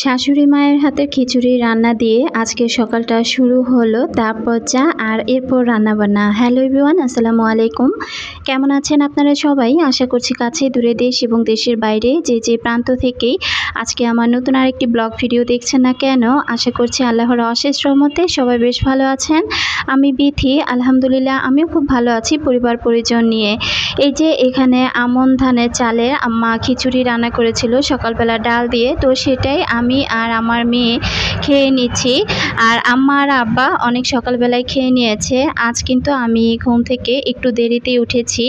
শাশুড়ি মায়ের হাতের খিচুড়ি রান্না দিয়ে আজকে সকালটা শুরু হলো, তারপর চা আর এরপর রান্নাবান্না। হ্যালো এভরিওয়ান, আসসালামু আলাইকুম। কেমন আছেন আপনারা সবাই? আশা করছি কাছে দূরে দেশ এবং দেশের বাইরে যে যে প্রান্ত থেকেই আজকে আমার নতুন আরেকটি ব্লগ ভিডিও দেখছেন না কেন, আশা করছি আল্লাহর অশেষ রহমতে সবাই বেশ ভালো আছেন। আমি বিথি, আলহামদুলিল্লাহ আমিও খুব ভালো আছি পরিবার পরিজন নিয়ে। এই যে এখানে আমন ধানের চালের আম্মা খিচুড়ি রান্না করেছিল সকালবেলা ডাল দিয়ে, তো সেটাই আমি আর আমার মেয়ে খেয়ে নিচ্ছি। আর আম্মা আর আব্বা অনেক সকালবেলায় খেয়ে নিয়েছে। আজ কিন্তু আমি ঘুম থেকে একটু দেরিতেই উঠেছি।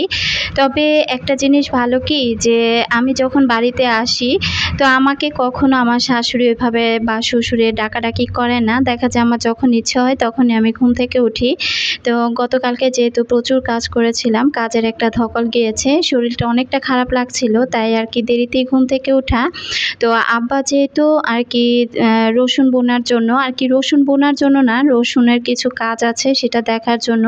তবে একটা জিনিস ভালো কি, যে আমি যখন বাড়িতে আসি তো আমাকে কখনো আমার শাশুড়ি ওইভাবে বা শ্বশুরে ডাকাডাকি করে না। দেখা যায় আমার যখন ইচ্ছে হয় তখনই আমি ঘুম থেকে উঠি। তো গতকালকে যেহেতু প্রচুর কাজ করেছিলাম, কাজের একটা ধকল গিয়েছে, শরীরটা অনেকটা খারাপ লাগছিল, তাই আর কি দেরিতেই ঘুম থেকে ওঠা। তো আব্বা যেহেতু আর কি রসুন বোনার জন্য, আর কি রসুন বোনার জন্য না, রসুনের কিছু কাজ আছে সেটা দেখার জন্য,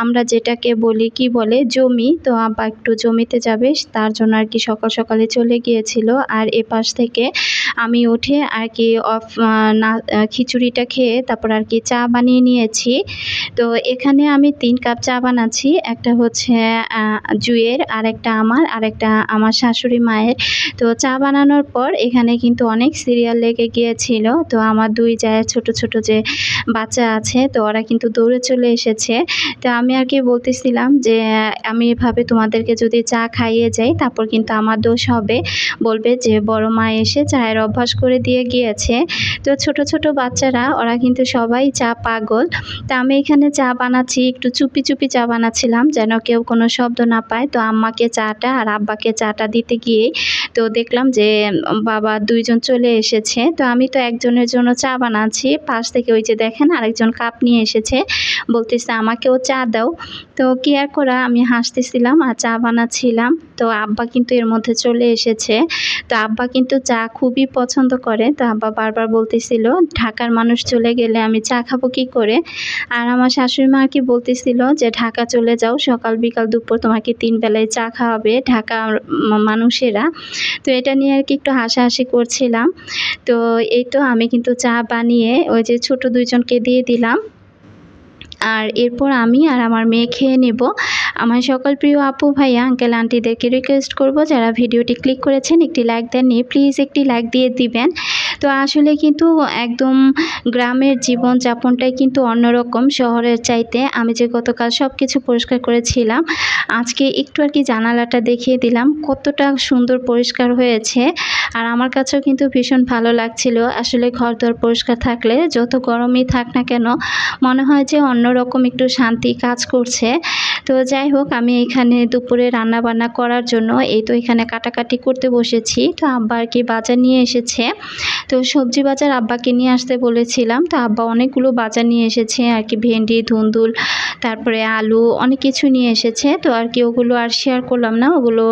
আমরা যেটাকে বলি কি বলে জমি, তো আব্বা একটু জমিতে যাবে তার জন্য আর কি সকাল সকালে চলে গিয়েছিল। আর এপাশ থেকে আমি উঠে আর কি খিচুড়িটা খেয়ে তারপর আর কি চা বানিয়ে নিয়েছি। তো এখানে আমি 3 কাপ চা বানাচ্ছি, একটা হচ্ছে জুয়ের, আর একটা আমার, আর একটা আমার শাশুড়ি মায়ের। তো চা বানানোর পর এখানে কিন্তু অনেক সিরিয়াল লেগে গিয়েছিল। তো আমার 2 জায়ের ছোট ছোট যে বাচ্চা আছে, তো ওরা কিন্তু দৌড়ে চলে এসেছে। তো আমি আর কি বলতেছিলাম যে আমি এভাবে তোমাদেরকে যদি চা খাইয়ে যাই তারপর কিন্তু আমার দোষ হবে, বলবে যে বড় মা এসে চায়ের অভ্যাস করে দিয়ে গিয়েছে। তো ছোট ছোট বাচ্চারা ওরা কিন্তু সবাই চা পাগল। তা আমি এখানে চা বানাচ্ছি, একটু চুপি চুপি চা বানাচ্ছিলাম যেন কেউ কোনো শব্দ না পায়। তো আম্মাকে চাটা আর আব্বাকে চাটা দিতে গিয়ে তো দেখলাম যে বাবা 2 জন চলে এসেছে। তো আমি তো একজনের জন্য চা বানাচ্ছি, পাশ থেকে ওই যে দেখেন আরেকজন কাপ নিয়ে এসেছে, বলতেছে আমাকেও চা দাও। তো কি আর করা, আমি হাসতেছিলাম আর চা বানাচ্ছিলাম। তো আব্বা কিন্তু এর মধ্যে চলে এসেছে। তো আব্বা কিন্তু চা খুবই পছন্দ করে। তো আব্বা বারবার বলতেছিল ঢাকার মানুষ চলে গেলে আমি চা খাবো কি করে। আর আমার শাশুড়ি মা কি বলতেছিল যে ঢাকা চলে যাও, সকাল বিকাল দুপুর তোমাকে 3 বেলায় চা খাওয়াবে ঢাকার মানুষেরা। তো এটা নিয়ে আর কি একটু হাসাহাসি করছিলাম। তো এই তো আমি কিন্তু চা বানিয়ে ওই যে ছোট 2 জনকে দিয়ে দিলাম। আর এরপর আমি আর আমার মেয়ে খেয়ে নেব। আমার সকল প্রিয় আপু ভাইয়া আঙ্কেল আন্টিদেরকে রিকোয়েস্ট করব, যারা ভিডিওটি ক্লিক করেছেন একটি লাইক দেননি, প্লিজ একটি লাইক দিয়ে দিবেন। তো আসলে কিন্তু একদম গ্রামের জীবনযাপনটাই কিন্তু অন্যরকম শহরের চাইতে। আমি যে গতকাল সব কিছু পরিষ্কার করেছিলাম, আজকে একটু আর কি জানালাটা দেখিয়ে দিলাম কতটা সুন্দর পরিষ্কার হয়েছে। আর আমার কাছেও কিন্তু ভীষণ ভালো লাগছিল। আসলে ঘরদোর পরিষ্কার থাকলে যত গরমই থাক না কেন মনে হয় যে অন্যরকম একটু শান্তি কাজ করছে। তো যাই হোক, আমি এখানে দুপুরে রান্না বান্না করার জন্য এই তো এখানে কাটাকাটি করতে বসেছি। তো আব্বা আর কি বাজার নিয়ে এসেছে, তো সবজি বাজার আব্বাকে নিয়ে আসতে বলেছিলাম। তো আব্বা অনেকগুলো বাজার নিয়ে এসেছে আর কি, ভেন্ডি, ধুন্দুল, তারপরে আলু, অনেক কিছু নিয়ে এসেছে। তো আর কি ওগুলো আর শেয়ার করলাম না, ওগুলো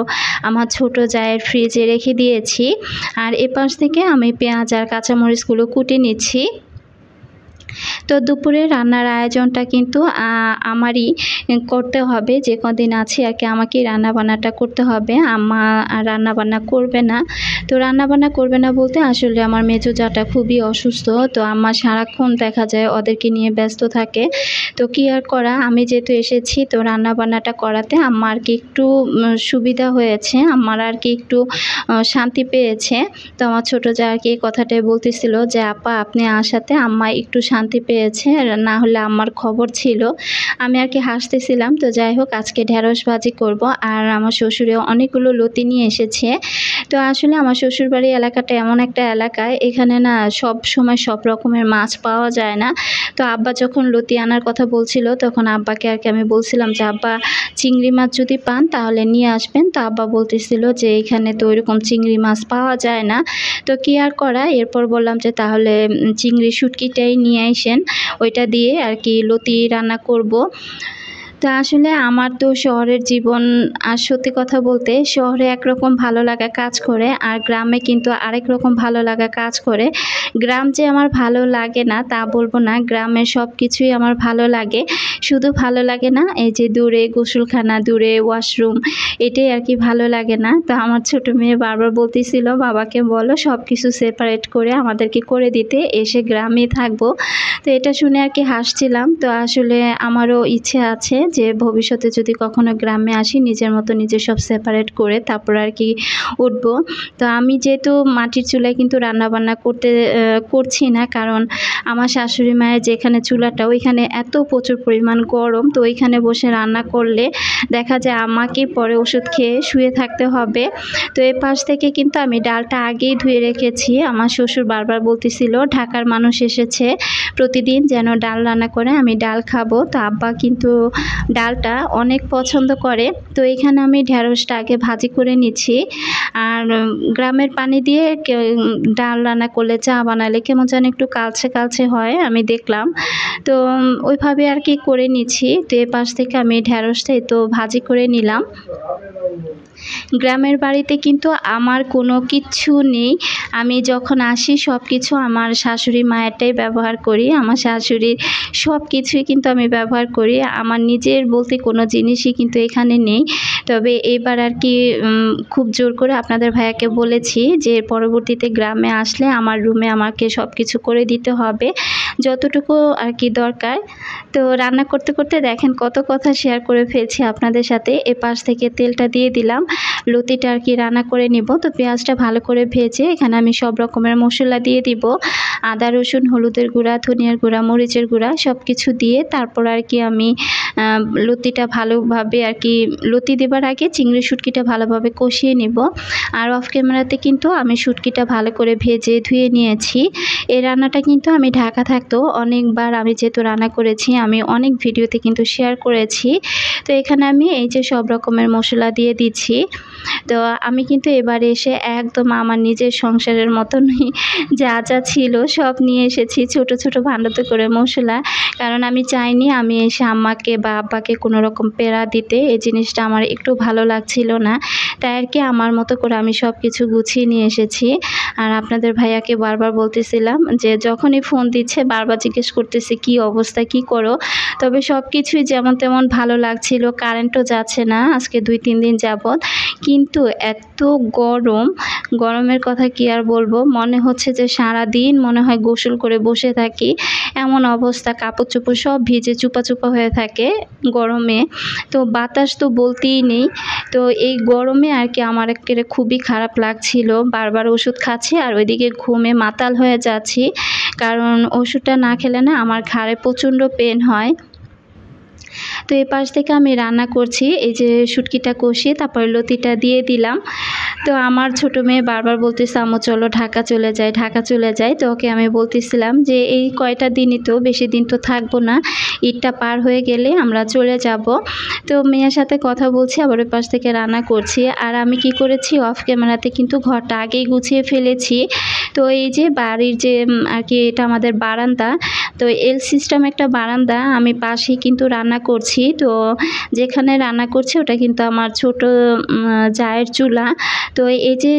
আমার ছোট জায়ের ফ্রিজে রেখে দিয়েছি। আর এপাশ থেকে আমি পেঁয়াজ আর কাঁচামরিচগুলো কুটে নিচ্ছি। তো দুপুরে রান্নার আয়োজনটা কিন্তু আমারই করতে হবে, যে কদিন আছে আর কি আমাকেই রান্নাবান্নাটা করতে হবে। আম্মা রান্নাবান্না করবে না। তো রান্নাবান্না করবে না বলতে আসলে আমার মেজো জাটা খুবই অসুস্থ। তো আম্মা সারাক্ষণ দেখা যায় ওদেরকে নিয়ে ব্যস্ত থাকে। তো কি আর করা, আমি যেহেতু এসেছি তো রান্নাবান্নাটা করাতে আম্মা আর কি একটু সুবিধা হয়েছে, আমার আর কি একটু শান্তি পেয়েছে। তো আমার ছোটো যা আর কি এই কথাটাই বলতেছিল যে আপা আপনি আসাতে আম্মা একটু শান্তি পেয়েছে, না হলে আমার খবর ছিল। আমি আর কি হাসতেছিলাম। তো যাই হোক, আজকে ঢেঁড়স ভাজি করব। আর আমার শ্বশুরে অনেকগুলো লতি নিয়ে এসেছে। তো আসলে আমার শ্বশুরবাড়ি এলাকাটা এমন একটা এলাকায়, এখানে না সব সময় সব রকমের মাছ পাওয়া যায় না। তো আব্বা যখন লতি আনার কথা বলছিল তখন আব্বাকে আর কি আমি বলছিলাম যে আব্বা চিংড়ি মাছ যদি পান তাহলে নিয়ে আসবেন। তো আব্বা বলতেছিল যে এখানে তো ওইরকম চিংড়ি মাছ পাওয়া যায় না। তো কি আর করা, এরপর বললাম যে তাহলে চিংড়ি শুটকিটাই নিয়ে আসেন, ওইটা দিয়ে আর কি লতি রান্না করব। তো আসলে আমার তো শহরের জীবন, আর সত্যি কথা বলতে শহরে একরকম ভালো লাগা কাজ করে আর গ্রামে কিন্তু আরেক রকম ভালো লাগা কাজ করে। গ্রাম যে আমার ভালো লাগে না তা বলবো না, গ্রামের সব কিছুই আমার ভালো লাগে। শুধু ভালো লাগে না এই যে দূরে গোসলখানা, দূরে ওয়াশরুম, এটাই আর কি ভালো লাগে না। তো আমার ছোট মেয়ে বারবার বলতেছিল বাবাকে বলো সব কিছু সেপারেট করে আমাদেরকে করে দিতে, এসে গ্রামে থাকবো। তো এটা শুনে আর কি হাসছিলাম। তো আসলে আমারও ইচ্ছে আছে যে ভবিষ্যতে যদি কখনো গ্রামে আসি নিজের মতো নিজে সব সেপারেট করে তারপর আর কি উঠবো। তো আমি যেহেতু মাটির চুলায় কিন্তু রান্নাবান্না করছি না, কারণ আমার শাশুড়ি মায়ের যেখানে চুলাটা ওইখানে এত প্রচুর পরিমাণ গরম, তো ওইখানে বসে রান্না করলে দেখা যায় আমাকে পরে ওষুধ খেয়ে শুয়ে থাকতে হবে। তো এই পাশ থেকে কিন্তু আমি ডালটা আগেই ধুয়ে রেখেছি। আমার শ্বশুর বারবার বলতেছিল ঢাকার মানুষ এসেছে, প্রতিদিন যেন ডাল রান্না করে, আমি ডাল খাবো। তো আব্বা কিন্তু ডালটা অনেক পছন্দ করে। তো এখানে আমি ঢেঁড়সটা আগে ভাজি করে নিচ্ছি। আর গ্রামের পানি দিয়ে ডাল রান্না করলে, চা বানালে কেমন যেন একটু কালচে কালচে হয় আমি দেখলাম। তো ওইভাবে আর কি করে নিচ্ছি। তো এ পাশ থেকে আমি ঢেঁড়সটাই তো ভাজি করে নিলাম। গ্রামের বাড়িতে কিন্তু আমার কোনো কিচ্ছু নেই। আমি যখন আসি সব কিছু আমার শাশুড়ি মায়েরটাই ব্যবহার করি। আমার শাশুড়ির সব কিছুই কিন্তু আমি ব্যবহার করি। আমার নিজের বলতে কোনো জিনিসই কিন্তু এখানে নেই। তবে এবার আর কি খুব জোর করে আপনাদের ভাইয়াকে বলেছি যে পরবর্তীতে গ্রামে আসলে আমার রুমে আমাকে সব কিছু করে দিতে হবে, যতটুকু আর কি দরকার। তো রান্না করতে করতে দেখেন কত কথা শেয়ার করে ফেলছি আপনাদের সাথে। এপাশ থেকে তেলটা দিয়ে দিলাম, লতিটা আর কি রান্না করে নিব। তো পেঁয়াজটা ভালো করে ভেজে এখানে আমি সব রকমের মশলা দিয়ে দিব, আদা রসুন হলুদের গুঁড়া, ধনিয়ার গুঁড়া, মরিচের গুঁড়া সব কিছু দিয়ে তারপর আর কি আমি লতিটা ভালোভাবে আর কি লতি দেবার আগে চিংড়ি শুটকিটা ভালোভাবে কষিয়ে নিব। আর অফ ক্যামেরাতে কিন্তু আমি শুটকিটা ভালো করে ভেজে ধুয়ে নিয়েছি। এই রান্নাটা কিন্তু আমি ঢাকা থাকতেও অনেকবার আমি যেহেতু রান্না করেছি, আমি অনেক ভিডিওতে কিন্তু শেয়ার করেছি। তো এখানে আমি এই যে সব রকমের মশলা দিয়ে দিচ্ছি। তো আমি কিন্তু এবারে এসে একদম আমার নিজের সংসারের মতনই যা যা ছিল সব নিয়ে এসেছি, ছোট ছোট ভাণ্ডাতে করে মশলা। কারণ আমি চাইনি আমি এসে আম্মাকে বা আব্বাকে কোনো রকম পেড়া দিতে, এই জিনিসটা আমার একটু ভালো লাগছিল না। তাই আর কি আমার মতো করে আমি সব কিছু গুছিয়ে নিয়ে এসেছি। আর আপনাদের ভাইয়াকে বারবার বলতেছিলাম যে যখনই ফোন দিচ্ছে বারবার জিজ্ঞেস করতেছি কী অবস্থা, কী করো। তবে সব কিছুই যেমন তেমন ভালো লাগছিল। কারেন্টও যাচ্ছে না আজকে 2-3 দিন যাবৎ। কিন্তু এত গরমের কথা কি আর বলবো, মনে হচ্ছে যে সারাদিন মনে হয় গোসল করে বসে থাকি, এমন অবস্থা। কাপড় চোপড় সব ভিজে চুপা চুপা হয়ে থাকে গরমে। তো বাতাস তো বলতেই নেই। তো এই গরমে আর কি আমার একেবারে খুবই খারাপ লাগছিল, বারবার ওষুধ খাচ্ছি আর ওইদিকে ঘুমে মাতাল হয়ে যাচ্ছি, কারণ ওষুধটা না খেলে না আমার ঘাড়ে প্রচণ্ড পেন হয়। তো এই পাশ থেকে আমি রান্না করছি, এই যে শুটকিটা কষিয়ে তারপর লতিটা দিয়ে দিলাম। তো আমার ছোট মেয়ে বারবার বলতেছে আম্মু চলো ঢাকা চলে যাই, ঢাকা চলে যাই। তো ওকে আমি বলতেছিলাম যে এই কয়টা দিনই তো, বেশি দিন তো থাকবো না, ঈদটা পার হয়ে গেলে আমরা চলে যাব। তো মেয়ের সাথে কথা বলছি আবার ওই পাশ থেকে রান্না করছি। আর আমি কি করেছি অফ ক্যামেরাতে কিন্তু ঘরটা আগেই গুছিয়ে ফেলেছি। তো এই যে বাড়ির যে আর কি এটা আমাদের বারান্দা, তো এল সিস্টেম একটা বারান্দা, আমি পাশেই কিন্তু রান্না করছি। তো যেখানে রান্না করছি ওটা কিন্তু আমার ছোট জায়ের চুলা। তো এই যে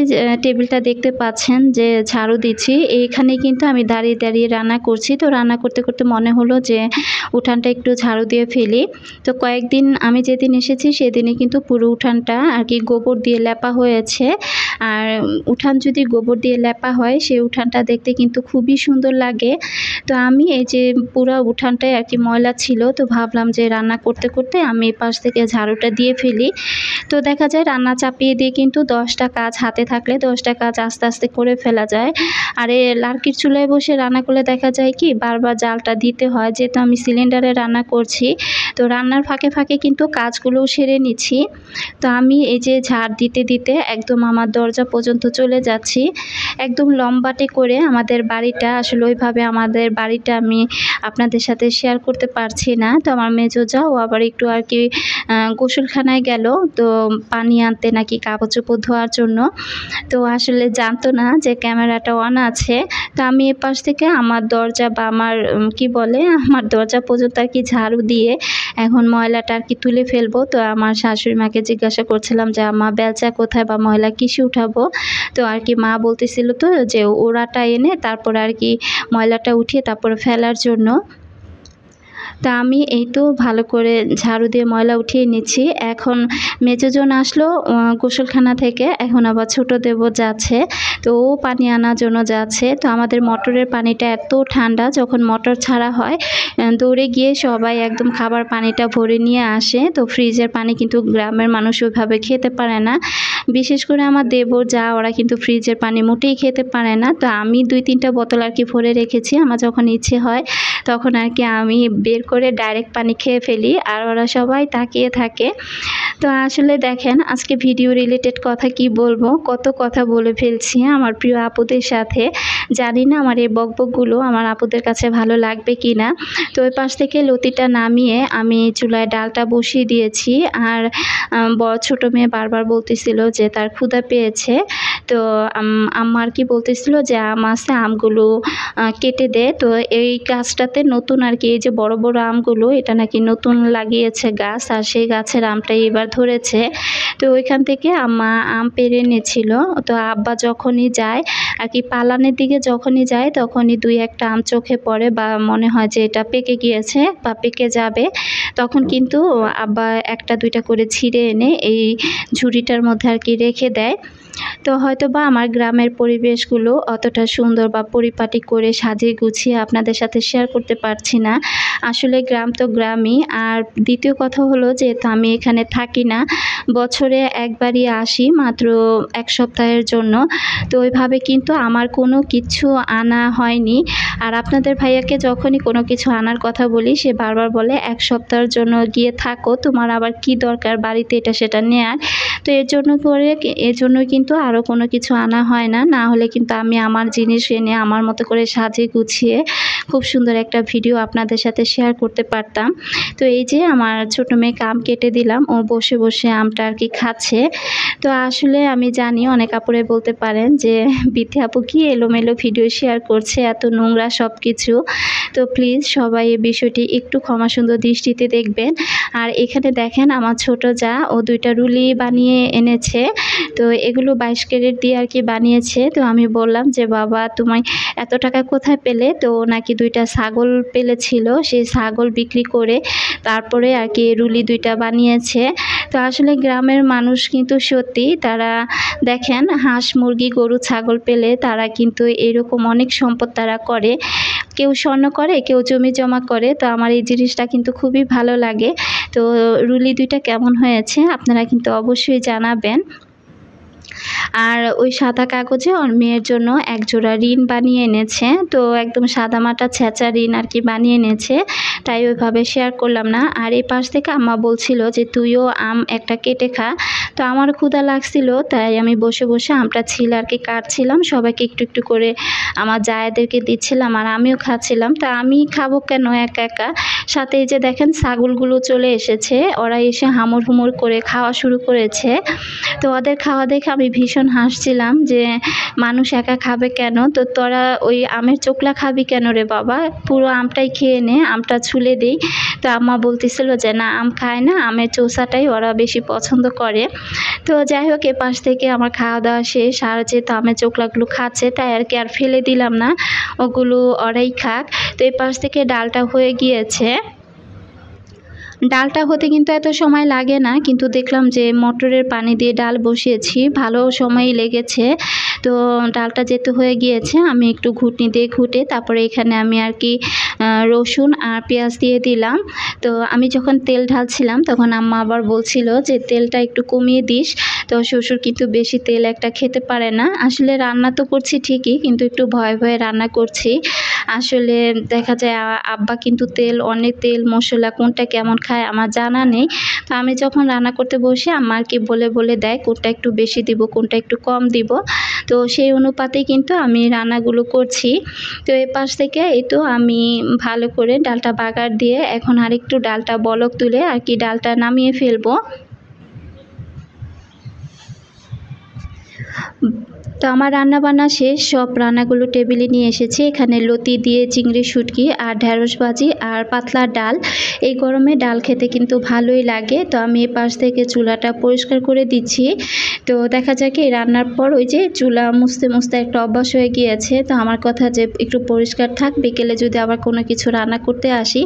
টেবিলটা দেখতে পাচ্ছেন যে ঝাড়ু দিচ্ছি, এইখানে কিন্তু আমি দাঁড়িয়ে দাঁড়িয়ে রান্না করছি। তো রান্না করতে করতে মনে হলো যে উঠানটা একটু ঝাড়ু দিয়ে ফেলি। তো কয়েকদিন আমি যেদিন এসেছি সেদিনে কিন্তু পুরো উঠানটা আর কি গোবর দিয়ে লেপা হয়েছে। আর উঠান যদি গোবর দিয়ে লেপা হয় সেই উঠানটা দেখতে কিন্তু খুবই সুন্দর লাগে। তো আমি এই যে পুরো উঠানটায় আর কি ময়লা ছিল, তো ভাবলাম যে রান্না করতে করতে আমি পাশ থেকে ঝাড়ুটা দিয়ে ফেলি। তো দেখা যায় রান্না চাপিয়ে দিয়ে কিন্তু 10টা কাজ হাতে থাকলে 10টা কাজ আস্তে আস্তে করে ফেলা যায়। আর এই লার্কির চুলায় বসে রান্না করলে দেখা যায় কি বারবার জালটা দিতে হয়, যেহেতু আমি সিলিন্ডারে রান্না করছি। তো রান্নার ফাঁকে ফাঁকে কিন্তু কাজগুলোও সেরে নিচ্ছি। তো আমি এই যে ঝাড় দিতে দিতে একদম আমার দরজা পর্যন্ত চলে যাচ্ছি। একদম লম্বাটে করে আমাদের বাড়িটা, আসলে ওইভাবে আমাদের বাড়িটা আমি আপনাদের সাথে শেয়ার করতে পারছি না। তো আমার মেজো যাও আবার একটু আর কি গোসলখানায় গেল, তো পানি আনতে নাকি কাপড় চোপড় ধোয়ার জন্য। তো আসলে জানতো না যে ক্যামেরাটা অন আছে। তো আমি এপাশ থেকে আমার দরজা বা আমার কি বলে আমার দরজা পর্যন্ত আর কি ঝাড়ু দিয়ে এখন ময়লাটা আর কি তুলে ফেলবো। তো আমার শাশুড়ি মাকে জিজ্ঞাসা করছিলাম যে মা বেলচা কোথায় বা ময়লা কিসে উঠাবো। তো আর কি মা বলতেছিল তো যে ওড়াটা এনে তারপর আর কি ময়লাটা উঠিয়ে তারপরে ফেলার জন্য। তা আমি এই তো ভালো করে ঝাড়ু দিয়ে ময়লা উঠিয়ে নিচ্ছি। এখন মেজোজন আসলো গোসলখানা থেকে, এখন আবার ছোট দেবর যাচ্ছে, তো ও পানি আনার জন্য যাচ্ছে। তো আমাদের মোটরের পানিটা এত ঠান্ডা, যখন মোটর ছাড়া হয় দৌড়ে গিয়ে সবাই একদম খাবার পানিটা ভরে নিয়ে আসে। তো ফ্রিজের পানি কিন্তু গ্রামের মানুষ ওইভাবে খেতে পারে না, বিশেষ করে আমার দেবর যা ওরা কিন্তু ফ্রিজের পানি মোটেই খেতে পারে না। তো আমি 2-3টা বোতল আর কি ভরে রেখেছি, আমার যখন ইচ্ছে হয় তখন আর কি আমি বের করে ডাইরেক্ট পানি খেয়ে ফেলি, আর ওরা সবাই তাকিয়ে থাকে। তো আসলে দেখেন আজকে ভিডিও রিলেটেড কথা কি বলবো, কত কথা বলে ফেলছি আমার প্রিয় আপুদের সাথে। জানি না আমার এই বকবকগুলো আমার আপুদের কাছে ভালো লাগবে কি না। তো ওই পাশ থেকে লতিটা নামিয়ে আমি চুলায় ডালটা বসিয়ে দিয়েছি। আর ছোট মেয়ে বারবার বলতেছিল যে তার ক্ষুধা পেয়েছে। তো আম্মা আর কি বলতেছিল যে আম আছে, আমগুলো কেটে দে। তো এই গাছটাতে নতুন আর কি এই যে বড় বড় আমগুলো, এটা নাকি নতুন লাগিয়েছে গাছ, আর সেই গাছের আমটাই এবার ধরেছে। তো ওইখান থেকে আম্মা আম পেড়ে এনেছিল। তো আব্বা যখনই যায় আর কি পালানের দিকে যখনই যায় তখনই 2-1টা আম চোখে পড়ে বা মনে হয় যে এটা পেকে গিয়েছে বা পেকে যাবে, তখন কিন্তু আব্বা 1টা 2টা করে ছিঁড়ে এনে এই ঝুড়িটার মধ্যে আর কি রেখে দেয়। তো হয়তো বা আমার গ্রামের পরিবেশগুলো অতটা সুন্দর বা পরিপাটি করে সাজিয়ে গুছিয়ে আপনাদের সাথে শেয়ার করতে পারছি না। আসলে গ্রাম তো গ্রামই। আর দ্বিতীয় কথা হলো যেহেতু আমি এখানে থাকি না, বছরে একবারই আসি মাত্র 1 সপ্তাহের জন্য। তো ওইভাবে কিন্তু আমার কোনো কিছু আনা হয়নি। আর আপনাদের ভাইয়াকে যখনই কোনো কিছু আনার কথা বলি সে বারবার বলে 1 সপ্তাহের জন্য গিয়ে থাকো, তোমার আবার কি দরকার বাড়িতে এটা সেটা নেয়ার। তো এর জন্য কিন্তু আরও কোনো কিছু আনা হয় না, না হলে কিন্তু আমি আমার জিনিস এনে আমার মতো করে সাজিয়ে গুছিয়ে খুব সুন্দর একটা ভিডিও আপনাদের সাথে শেয়ার করতে পারতাম। তো এই যে আমার ছোট মেয়েকে আম কেটে দিলাম, ও বসে বসে আমটা আর কি খাচ্ছে। তো আসলে আমি জানি অনেক আপুরে বলতে পারেন যে বিথি আপু কি এলোমেলো ভিডিও শেয়ার করছে, এত নোংরা সব কিছু। তো প্লিজ সবাই এই বিষয়টি একটু ক্ষমা সুন্দর দৃষ্টিতে দেখবেন। আর এখানে দেখেন আমার ছোট যা ও 2টা রুলি বানিয়ে এনেছে। তো এগুলো 22 ক্যারেট দিয়ে আর কি বানিয়েছে। তো আমি বললাম যে বাবা তুমি এত টাকা কোথায় পেলে? তো নাকি 2টা ছাগল পেলেছিল, সেই ছাগল বিক্রি করে তারপরে আর কি রুলি 2টা বানিয়েছে। তো আসলে গ্রামের মানুষ কিন্তু সত্যি তারা দেখেন হাঁস মুরগি গরু ছাগল পেলে তারা কিন্তু এরকম অনেক সম্পদ তারা করে, কেউ স্বর্ণ করে কেউ জমি জমা করে। তো আমার এই জিনিসটা কিন্তু খুবই ভালো লাগে। তো রুলি 2টা কেমন হয়েছে আপনারা কিন্তু অবশ্যই জানাবেন। আর ওই সাদা কাগজে ওর মেয়ের জন্য 1 জোড়া রিন বানিয়ে এনেছে। তো একদম সাদামাটা ছেঁচা রিন আর কি বানিয়ে এনেছে, তাই ওইভাবে শেয়ার করলাম না। আর এই পাশ থেকে আম্মা বলছিল যে তুইও আম একটা কেটে খা। তো আমার ক্ষুধা লাগছিল, তাই আমি বসে বসে আমটা ছিলে আর কি কাটছিলাম, সবাইকে একটু একটু করে আমার জায়েদেরকে দিচ্ছিলাম আর আমিও খাচ্ছিলাম। তা আমি খাবো কেন একা একা? সাথে এই যে দেখেন ছাগলগুলো চলে এসেছে, ওরা এসে হামুর হুমুর করে খাওয়া শুরু করেছে। তো ওদের খাওয়া দেখে আমি ভীষণ হাসছিলাম যে মানুষ একা খাবে কেন? তো তোরা ওই আমের চোকলা খাবি কেন রে বাবা, পুরো আমটাই খেয়ে নে, আমটা ছুলে দিই। তো আম্মা বলতেছিল যে না আম খায় না, আমের চোষাটাই ওরা বেশি পছন্দ করে। তো যাই হোক এপাশ থেকে আমার খাওয়া দাওয়া শেষ, আর যেহেতু আমের চোকলাগুলো খাচ্ছে তাই আর কি আর ফেলে দিলাম না, ওগুলো ওরাই খাক। তো এপাশ থেকে ডালটা হয়ে গিয়েছে। ডালটা হতে কিন্তু এত সময় লাগে না, কিন্তু দেখলাম যে মোটরের পানি দিয়ে ডাল বসিয়েছি, ভালো সময়ই লেগেছে। তো ডালটা যেহেতু হয়ে গিয়েছে আমি একটু ঘুটনি দিয়ে ঘুটে তারপরে এখানে আমি আর কি রসুন আর পেঁয়াজ দিয়ে দিলাম। তো আমি যখন তেল ঢালছিলাম তখন আম্মা আবার বলছিল যে তেলটা একটু কমিয়ে দিস। তো শ্বশুর কিন্তু বেশি তেল একটা খেতে পারে না। আসলে রান্না তো করছি ঠিকই, কিন্তু একটু ভয়ে ভয়ে রান্না করছি। আসলে দেখা যায় আব্বা কিন্তু অনেক তেল মশলা কোনটা কেমন খায় আমার জানা নেই। তো আমি যখন রান্না করতে বসি আম্মা আর কি বলে বলে দেয় কোনটা একটু বেশি দিব কোনটা একটু কম দিব। তো সেই অনুপাতেই কিন্তু আমি রান্নাগুলো করছি। তো এই পাশ থেকে এই তো আমি ভালো করে ডালটা বাগার দিয়ে এখন আরেকটু ডালটা বলক তুলে আর কি ডালটা নামিয়ে ফেলবো। তো আমার রান্না বান্না শেষ, সব রান্নাগুলো টেবিলে নিয়ে এসেছি। এখানে লতি দিয়ে চিংড়ি শুটকি আর ঢেঁড়স ভাজি আর পাতলা ডাল। এই গরমে ডাল খেতে কিন্তু ভালোই লাগে। তো আমি এই পাশ থেকে চুলাটা পরিষ্কার করে দিচ্ছি। তো দেখা যায় কি রান্নার পর ওই যে চুলা মুছতে মুছতে একটা অভ্যাস হয়ে গিয়েছে। তো আমার কথা যে একটু পরিষ্কার থাক, বিকেলে যদি আবার কোনো কিছু রান্না করতে আসি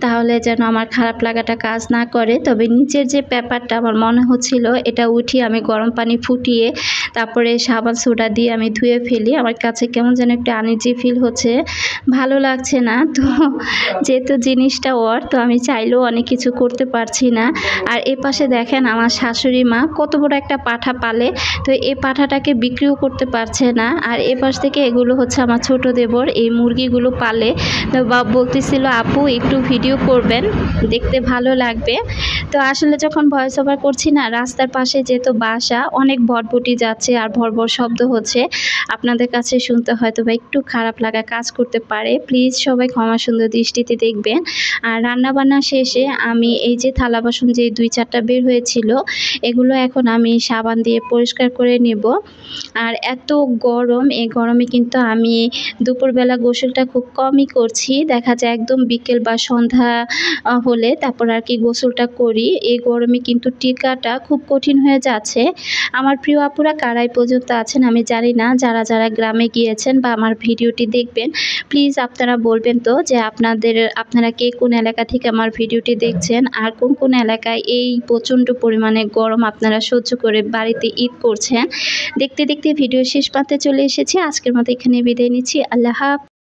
তাহলে যেন আমার খারাপ লাগাটা কাজ না করে। তবে নিচের যে পেপারটা আমার মনে হচ্ছিল এটা উঠিয়ে আমি গরম পানি ফুটিয়ে তারপরে সাবান সোডা দিয়ে আমি ধুয়ে ফেলি। আমার কাছে কেমন যেন একটা আনইজি ফিল হচ্ছে, ভালো লাগছে না। তো যেহেতু জিনিসটা ওর, তো আমি চাইলেও অনেক কিছু করতে পারছি না। আর এ পাশে দেখেন আমার শাশুড়ি মা কত বড় একটা পাঠা পালে, তো এই পাঠাটাকে বিক্রিও করতে পারছে না। আর এ পাশ থেকে এগুলো হচ্ছে আমার ছোট দেবর, এই মুরগিগুলো পালে। তো বাপ বলতেছিল আপু একটু ভিডিও করবেন, দেখতে ভালো লাগবে। তো আসলে যখন ভয়েস ওভার করছি না, রাস্তার পাশে যেহেতু বাসা, অনেক ভটভটি যাচ্ছে আর ভড়ভড় শব্দ হচ্ছে, আপনাদের কাছে শুনতে হয়তো বা একটু খারাপ লাগা কাজ করতে পারে। প্লিজ সবাই ক্ষমা সুন্দর দৃষ্টিতে দেখবেন। আর রান্নাবান্না শেষে আমি এই যে থালা বাসন যে 2-4টা বের হয়েছিল, এগুলো এখন আমি সাবান দিয়ে পরিষ্কার করে নেব। আর এত গরম, এই গরমে কিন্তু আমি দুপুরবেলা গোসলটা খুব কমই করছি। দেখা যায় একদম বিকেল বা সন্ধ্যা হলে তারপর আর কি গোসলটা করি। এই গরমে কিন্তু টিকাটা খুব কঠিন হয়ে যাচ্ছে। আমার প্রিয় আপুরা কারাই পর্যন্ত আছেন আমি জানি না, যারা যারা গ্রামে গিয়েছেন বা আমার ভিডিওটি দেখবেন প্লিজ আপনারা বলবেন তো যে আপনারা কে কোন এলাকা থেকে আমার ভিডিওটি দেখছেন, আর কোন কোন এলাকায় এই প্রচণ্ড পরিমাণে গরম আপনারা সহ্য করে বাড়িতে ঈদ করছেন। দেখতে দেখতে ভিডিও শেষ প্রান্তে চলে এসেছি। আজকের মতো এখানে বিদায় নিচ্ছি। আল্লাহ হাফেজ।